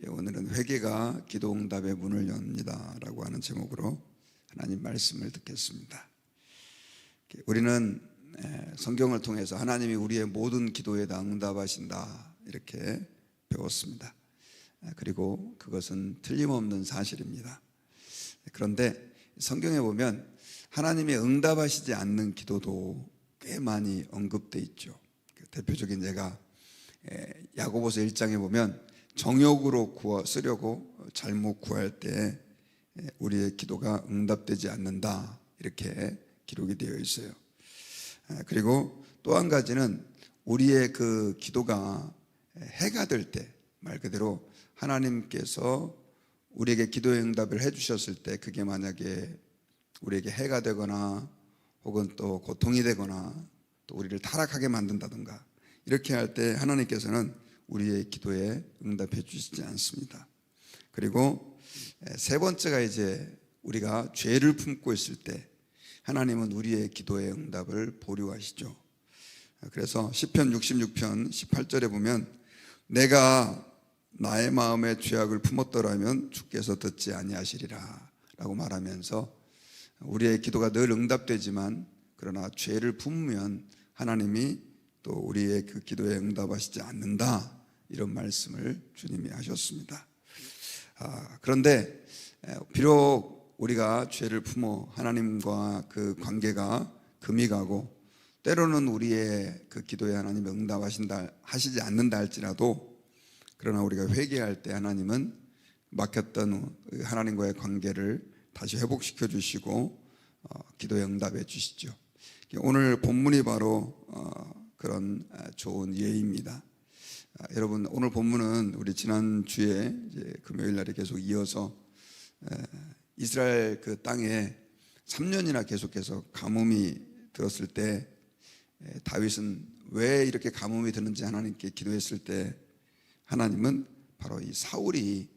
오늘은 회개가 기도응답의 문을 엽니다 라고 하는 제목으로 하나님 말씀을 듣겠습니다. 우리는 성경을 통해서 하나님이 우리의 모든 기도에 다 응답하신다 이렇게 배웠습니다. 그리고 그것은 틀림없는 사실입니다. 그런데 성경에 보면 하나님이 응답하시지 않는 기도도 꽤 많이 언급되어 있죠. 대표적인 예가 야고보서 1장에 보면 정욕으로 쓰려고 잘못 구할 때 우리의 기도가 응답되지 않는다 이렇게 기록이 되어 있어요. 그리고 또 한 가지는 우리의 그 기도가 해가 될 때, 말 그대로 하나님께서 우리에게 기도의 응답을 해주셨을 때 그게 만약에 우리에게 해가 되거나 혹은 또 고통이 되거나 또 우리를 타락하게 만든다든가 이렇게 할 때 하나님께서는 우리의 기도에 응답해 주시지 않습니다. 그리고 세 번째가 이제 우리가 죄를 품고 있을 때 하나님은 우리의 기도의 응답을 보류하시죠. 그래서 시편 66편 18절에 보면 내가 나의 마음에 죄악을 품었더라면 주께서 듣지 아니하시리라 라고 말하면서 우리의 기도가 늘 응답되지만 그러나 죄를 품으면 하나님이 또 우리의 그 기도에 응답하시지 않는다 이런 말씀을 주님이 하셨습니다. 그런데 비록 우리가 죄를 품어 하나님과 그 관계가 금이 가고 때로는 우리의 그 기도에 하나님이 응답하시지 않는다 할지라도 그러나 우리가 회개할 때 하나님은 막혔던 하나님과의 관계를 다시 회복시켜 주시고 기도에 응답해 주시죠. 오늘 본문이 바로 그런 좋은 예입니다. 여러분 오늘 본문은 우리 지난주에 이제 금요일 날에 계속 이어서 이스라엘 그 땅에 3년이나 계속해서 가뭄이 들었을 때 다윗은 왜 이렇게 가뭄이 드는지 하나님께 기도했을 때 하나님은 바로 이 사울이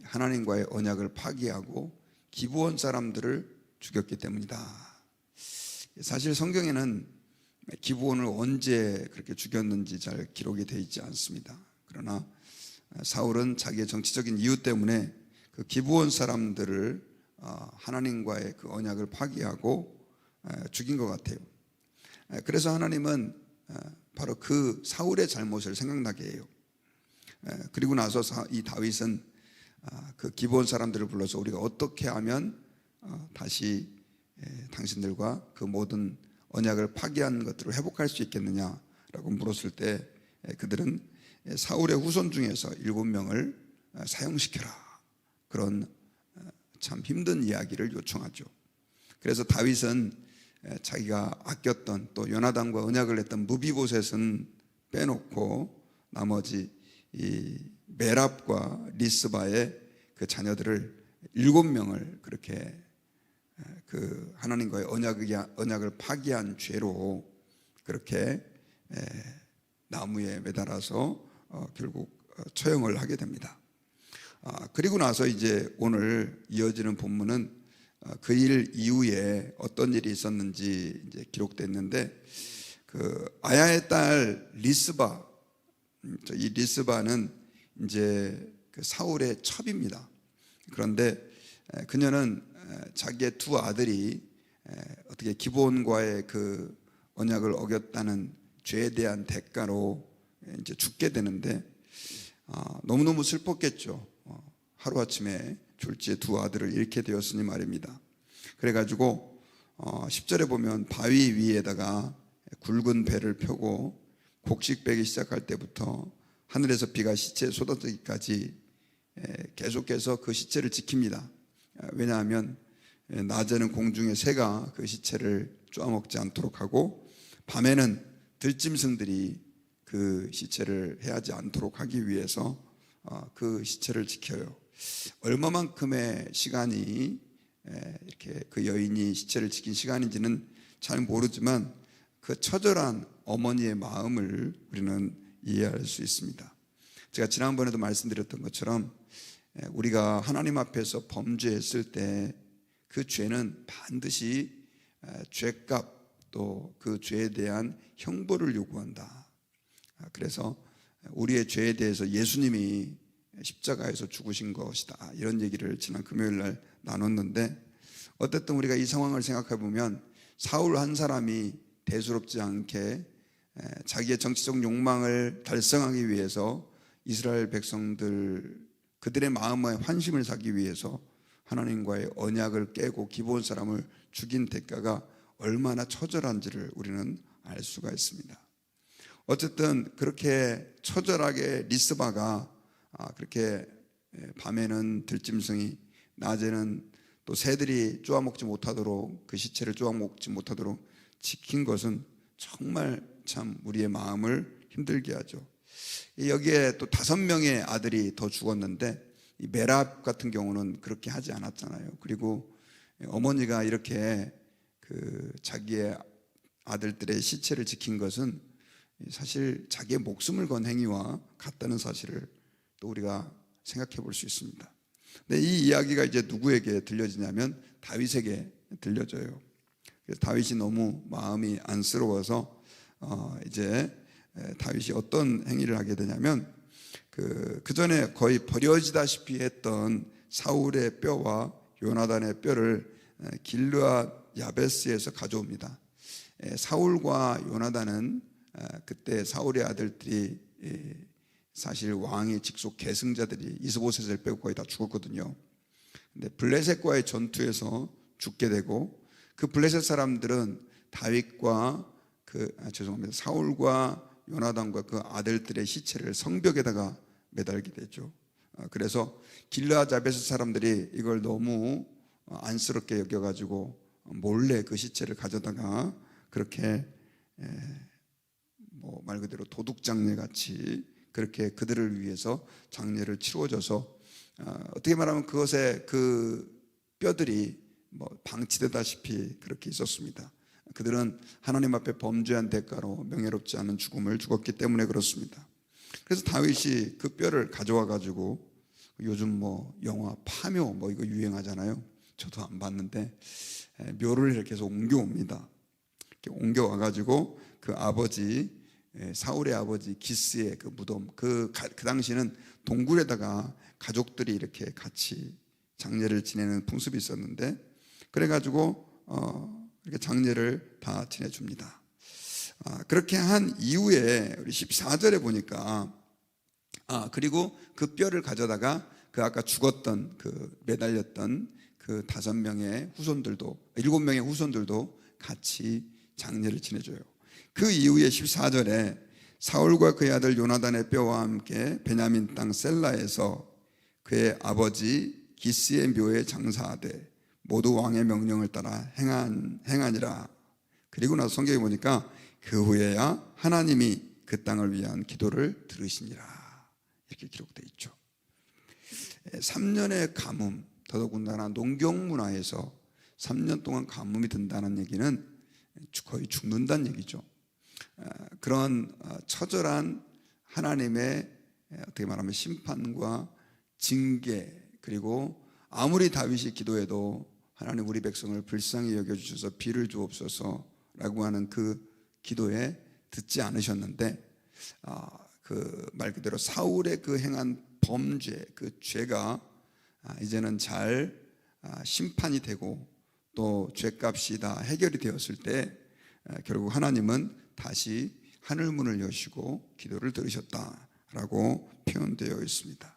하나님과의 언약을 파기하고 기브온 사람들을 죽였기 때문이다. 사실 성경에는 기브온을 언제 그렇게 죽였는지 잘 기록이 되어 있지 않습니다. 그러나 사울은 자기의 정치적인 이유 때문에 그 기브온 사람들을 하나님과의 그 언약을 파기하고 죽인 것 같아요. 그래서 하나님은 바로 그 사울의 잘못을 생각나게 해요. 그리고 나서 이 다윗은 그 기브온 사람들을 불러서 우리가 어떻게 하면 다시 당신들과 그 모든 언약을 파기한 것들을 회복할 수 있겠느냐라고 물었을 때 그들은 사울의 후손 중에서 7명을 사형시켜라 그런 참 힘든 이야기를 요청하죠. 그래서 다윗은 자기가 아꼈던 또 요나단과 언약을 했던 무비보셋은 빼놓고 나머지 이 메랍과 리스바의 그 자녀들을 7명을 그렇게 그 하나님과의 언약을 파기한 죄로 그렇게 나무에 매달아서 결국 처형을 하게 됩니다. 그리고 나서 이제 오늘 이어지는 본문은 그 일 이후에 어떤 일이 있었는지 이제 기록됐는데 그 아야의 딸 리스바, 이 리스바는 이제 그 사울의 첩입니다. 그런데 그녀는 자기의 두 아들이 어떻게 기브온과의 그 언약을 어겼다는 죄에 대한 대가로 이제 죽게 되는데 너무너무 슬펐겠죠. 하루아침에 졸지에 두 아들을 잃게 되었으니 말입니다. 그래가지고 10절에 보면 바위 위에다가 굵은 배를 펴고 곡식 빼기 시작할 때부터 하늘에서 비가 시체에 쏟아지기까지 계속해서 그 시체를 지킵니다. 왜냐하면 낮에는 공중의 새가 그 시체를 쪼아먹지 않도록 하고 밤에는 들짐승들이 그 시체를 해하지 않도록 하기 위해서 그 시체를 지켜요. 얼마만큼의 시간이 이렇게 그 여인이 시체를 지킨 시간인지는 잘 모르지만 그 처절한 어머니의 마음을 우리는 이해할 수 있습니다. 제가 지난번에도 말씀드렸던 것처럼 우리가 하나님 앞에서 범죄했을 때 그 죄는 반드시 죄값 또 그 죄에 대한 형벌을 요구한다. 그래서 우리의 죄에 대해서 예수님이 십자가에서 죽으신 것이다, 이런 얘기를 지난 금요일 날 나눴는데, 어쨌든 우리가 이 상황을 생각해 보면 사울 한 사람이 대수롭지 않게 자기의 정치적 욕망을 달성하기 위해서 이스라엘 백성들, 그들의 마음의 환심을 사기 위해서 하나님과의 언약을 깨고 기브온 사람을 죽인 대가가 얼마나 처절한지를 우리는 알 수가 있습니다. 어쨌든 그렇게 처절하게 리스바가 그렇게 밤에는 들짐승이, 낮에는 또 새들이 쪼아먹지 못하도록, 그 시체를 쪼아먹지 못하도록 지킨 것은 정말 참 우리의 마음을 힘들게 하죠. 여기에 또 5명의 아들이 더 죽었는데, 이 메랍 같은 경우는 그렇게 하지 않았잖아요. 그리고 어머니가 이렇게 자기의 아들들의 시체를 지킨 것은 사실 자기의 목숨을 건 행위와 같다는 사실을 또 우리가 생각해 볼 수 있습니다. 근데 이 이야기가 이제 누구에게 들려지냐면 다윗에게 들려져요. 그래서 다윗이 너무 마음이 안쓰러워서 이제 다윗이 어떤 행위를 하게 되냐면, 그 전에 거의 버려지다시피 했던 사울의 뼈와 요나단의 뼈를 길르앗 야베스에서 가져옵니다. 사울과 요나단은 그때 사울의 아들들이 사실 왕의 직속 계승자들이 이스보셋을 빼고 거의 다 죽었거든요. 근데 블레셋과의 전투에서 죽게 되고, 그 블레셋 사람들은 다윗과 사울과 요나단과 그 아들들의 시체를 성벽에다가 매달게 되죠. 그래서 길르앗 야베스 사람들이 이걸 너무 안쓰럽게 여겨가지고 몰래 그 시체를 가져다가 그렇게 말 그대로 도둑장례 같이 그렇게 그들을 위해서 장례를 치루어져서, 어떻게 말하면 그것에 그 뼈들이 방치되다시피 그렇게 있었습니다. 그들은 하나님 앞에 범죄한 대가로 명예롭지 않은 죽음을 죽었기 때문에 그렇습니다. 그래서 다윗이 그 뼈를 가져와 가지고, 요즘 영화 파묘 이거 유행하잖아요. 저도 안 봤는데 묘를 이렇게 해서 옮겨옵니다. 이렇게 옮겨와 가지고 그 아버지, 사울의 아버지 기스의 그 무덤, 그 당시는 동굴에다가 가족들이 이렇게 같이 장례를 지내는 풍습이 있었는데, 그래가지고 이렇게 장례를 다 지내줍니다. 그렇게 한 이후에 우리 14절에 보니까, 그리고 그 뼈를 가져다가 그 아까 죽었던 그 매달렸던 그 5명의 후손들도, 7명의 후손들도 같이 장례를 지내줘요. 그 이후에 14절에 사울과 그의 아들 요나단의 뼈와 함께 베냐민 땅 셀라에서 그의 아버지 기스의 묘에 장사하되 모두 왕의 명령을 따라 행하니라. 그리고 나서 성경에 보니까 그 후에야 하나님이 그 땅을 위한 기도를 들으시니라, 이렇게 기록되어 있죠. 3년의 가뭄, 더더군다나 농경 문화에서 3년 동안 가뭄이 든다는 얘기는 거의 죽는다는 얘기죠. 그런 처절한 하나님의 어떻게 말하면 심판과 징계, 그리고 아무리 다윗이 기도해도 하나님 우리 백성을 불쌍히 여겨주셔서 비를 주옵소서 라고 하는 그 기도에 듣지 않으셨는데, 그 말 그대로 사울의 그 행한 범죄, 그 죄가 이제는 잘 심판이 되고 또 죄값이 다 해결이 되었을 때 결국 하나님은 다시 하늘문을 여시고 기도를 들으셨다라고 표현되어 있습니다.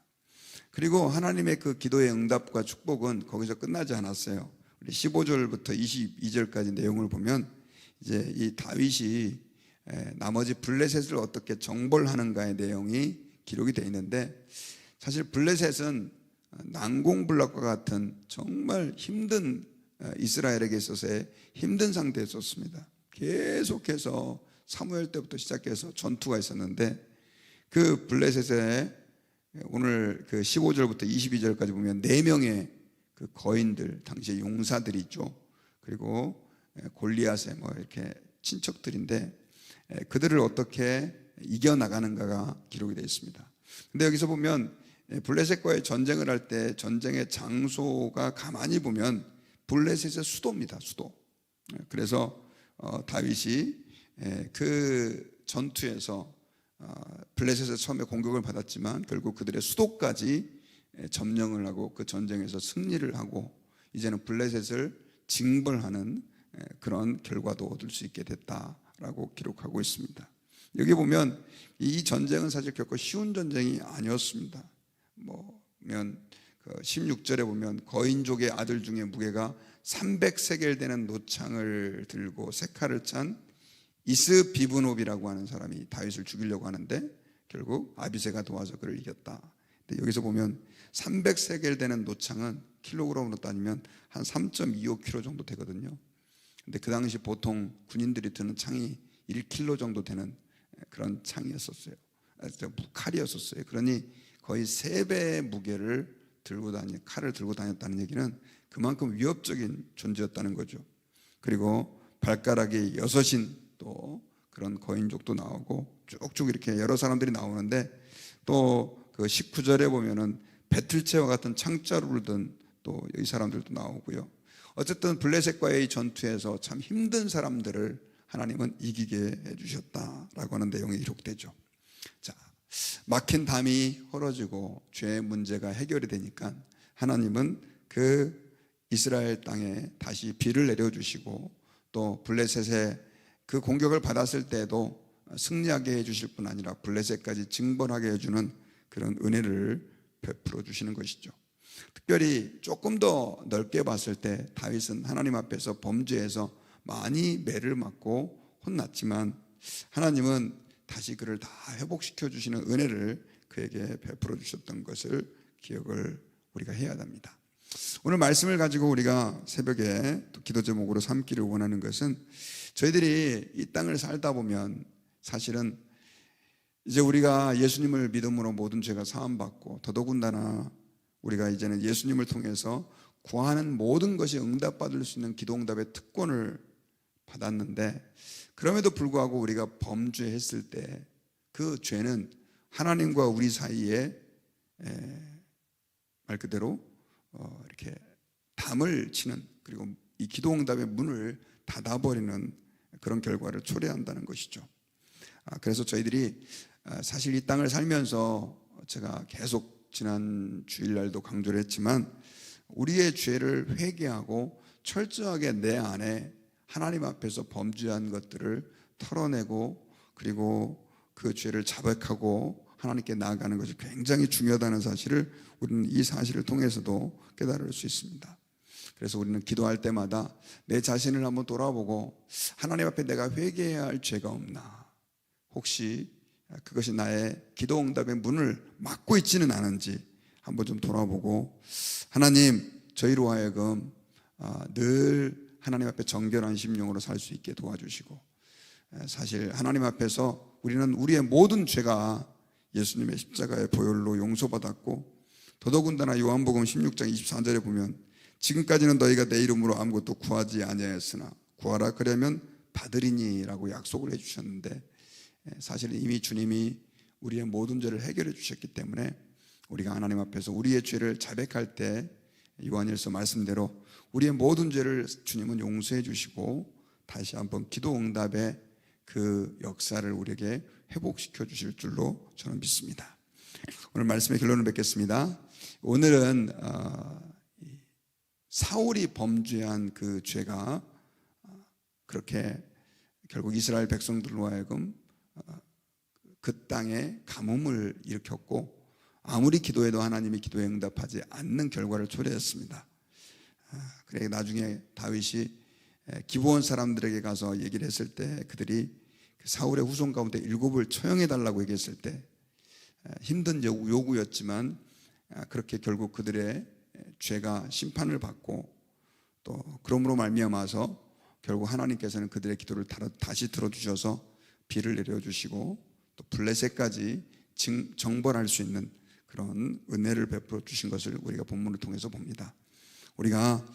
그리고 하나님의 그 기도의 응답과 축복은 거기서 끝나지 않았어요. 우리 15절부터 22절까지 내용을 보면 이제 이 다윗이 나머지 블레셋을 어떻게 정벌하는가의 내용이 기록이 되어 있는데, 사실 블레셋은 난공불락과 같은 정말 힘든, 이스라엘에게 있어서의 힘든 상태에 있었습니다. 계속해서 사무엘 때부터 시작해서 전투가 있었는데, 그 블레셋에 오늘 그 15절부터 22절까지 보면 4명의 그 거인들, 당시의 용사들이 있죠. 그리고 골리앗의 이렇게 친척들인데, 그들을 어떻게 이겨나가는가가 기록이 되어 있습니다. 근데 여기서 보면 블레셋과의 전쟁을 할 때 전쟁의 장소가 가만히 보면 블레셋의 수도입니다. 수도. 그래서 다윗이 그 전투에서 블레셋에서 처음에 공격을 받았지만 결국 그들의 수도까지 점령을 하고 그 전쟁에서 승리를 하고 이제는 블레셋을 징벌하는 그런 결과도 얻을 수 있게 됐다라고 기록하고 있습니다. 여기 보면 이 전쟁은 사실 결코 쉬운 전쟁이 아니었습니다. 보면 16절에 보면 거인족의 아들 중에 무게가 300세겔 되는 노창을 들고 세칼을 찬 이스비브노비라고 하는 사람이 다윗을 죽이려고 하는데 결국 아비새가 도와서 그를 이겼다. 근데 여기서 보면 300세겔 되는 노창은 킬로그램으로 따지면 한 3.25kg 정도 되거든요. 근데 그 당시 보통 군인들이 드는 창이 1kg 정도 되는 그런 창이었었어요. 칼이었었어요. 그러니 거의 3배의 무게를 칼을 들고 다녔다는 얘기는 그만큼 위협적인 존재였다는 거죠. 그리고 발가락이 6인 또 그런 거인족도 나오고 쭉쭉 이렇게 여러 사람들이 나오는데 또 그 19절에 보면은 배틀채와 같은 창자루를 든 또 이 사람들도 나오고요. 어쨌든 블레셋과의 전투에서 참 힘든 사람들을 하나님은 이기게 해주셨다라고 하는 내용이 기록되죠. 자, 막힌 담이 헐어지고 죄의 문제가 해결이 되니까 하나님은 그 이스라엘 땅에 다시 비를 내려주시고 또 블레셋의 그 공격을 받았을 때도 승리하게 해주실 뿐 아니라 블레셋까지 징벌하게 해주는 그런 은혜를 베풀어 주시는 것이죠. 특별히 조금 더 넓게 봤을 때 다윗은 하나님 앞에서 범죄해서 많이 매를 맞고 혼났지만 하나님은 다시 그를 다 회복시켜 주시는 은혜를 그에게 베풀어 주셨던 것을 기억을 우리가 해야 합니다. 오늘 말씀을 가지고 우리가 새벽에 또 기도 제목으로 삼기를 원하는 것은 저희들이 이 땅을 살다 보면 사실은 이제 우리가 예수님을 믿음으로 모든 죄가 사함받고 더더군다나 우리가 이제는 예수님을 통해서 구하는 모든 것이 응답받을 수 있는 기도응답의 특권을 받았는데 그럼에도 불구하고 우리가 범죄했을 때 그 죄는 하나님과 우리 사이에 말 그대로 이렇게 담을 치는 그리고 이 기도응답의 문을 닫아버리는 그런 결과를 초래한다는 것이죠. 그래서 저희들이 사실 이 땅을 살면서 제가 계속 지난 주일날도 강조를 했지만 우리의 죄를 회개하고 철저하게 내 안에 하나님 앞에서 범죄한 것들을 털어내고 그리고 그 죄를 자백하고 하나님께 나아가는 것이 굉장히 중요하다는 사실을 우리는 이 사실을 통해서도 깨달을 수 있습니다. 그래서 우리는 기도할 때마다 내 자신을 한번 돌아보고 하나님 앞에 내가 회개해야 할 죄가 없나, 혹시 그것이 나의 기도응답의 문을 막고 있지는 않은지 한번 좀 돌아보고 하나님 저희로 하여금 늘 하나님 앞에 정결한 심령으로 살 수 있게 도와주시고 사실 하나님 앞에서 우리는 우리의 모든 죄가 예수님의 십자가의 보혈로 용서받았고 더더군다나 요한복음 16장 24절에 보면 지금까지는 너희가 내 이름으로 아무것도 구하지 아니하였으나 구하라 그러면 받으리니 라고 약속을 해주셨는데 사실 이미 주님이 우리의 모든 죄를 해결해 주셨기 때문에 우리가 하나님 앞에서 우리의 죄를 자백할 때 요한일서 말씀대로 우리의 모든 죄를 주님은 용서해 주시고 다시 한번 기도 응답의 그 역사를 우리에게 회복시켜 주실 줄로 저는 믿습니다. 오늘 말씀의 결론을 맺겠습니다. 오늘은 사울이 범죄한 그 죄가 그렇게 결국 이스라엘 백성들로 하여금 그 땅에 가뭄을 일으켰고 아무리 기도해도 하나님이 기도에 응답하지 않는 결과를 초래했습니다. 그래 나중에 다윗이 기브온 사람들에게 가서 얘기를 했을 때 그들이 사울의 후손 가운데 7을 처형해 달라고 얘기했을 때 힘든 요구였지만 그렇게 결국 그들의 죄가 심판을 받고 또 그러므로 말미암아서 결국 하나님께서는 그들의 기도를 다시 들어주셔서 비를 내려주시고 또 블레셋까지 정벌할 수 있는 그런 은혜를 베풀어 주신 것을 우리가 본문을 통해서 봅니다. 우리가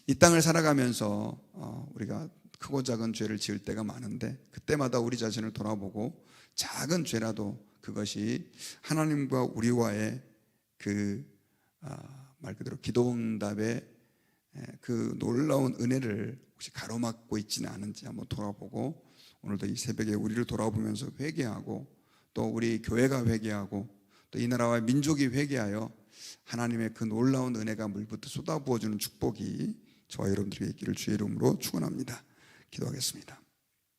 이 땅을 살아가면서 우리가 크고 작은 죄를 지을 때가 많은데 그때마다 우리 자신을 돌아보고 작은 죄라도 그것이 하나님과 우리와의 그 말 그대로 기도응답의 그 놀라운 은혜를 혹시 가로막고 있지는 않은지 한번 돌아보고 오늘도 이 새벽에 우리를 돌아보면서 회개하고 또 우리 교회가 회개하고 또 이 나라와 민족이 회개하여 하나님의 그 놀라운 은혜가 물부터 쏟아부어주는 축복이 저와 여러분들에게 있기를 주의 이름으로 축원합니다. 기도하겠습니다.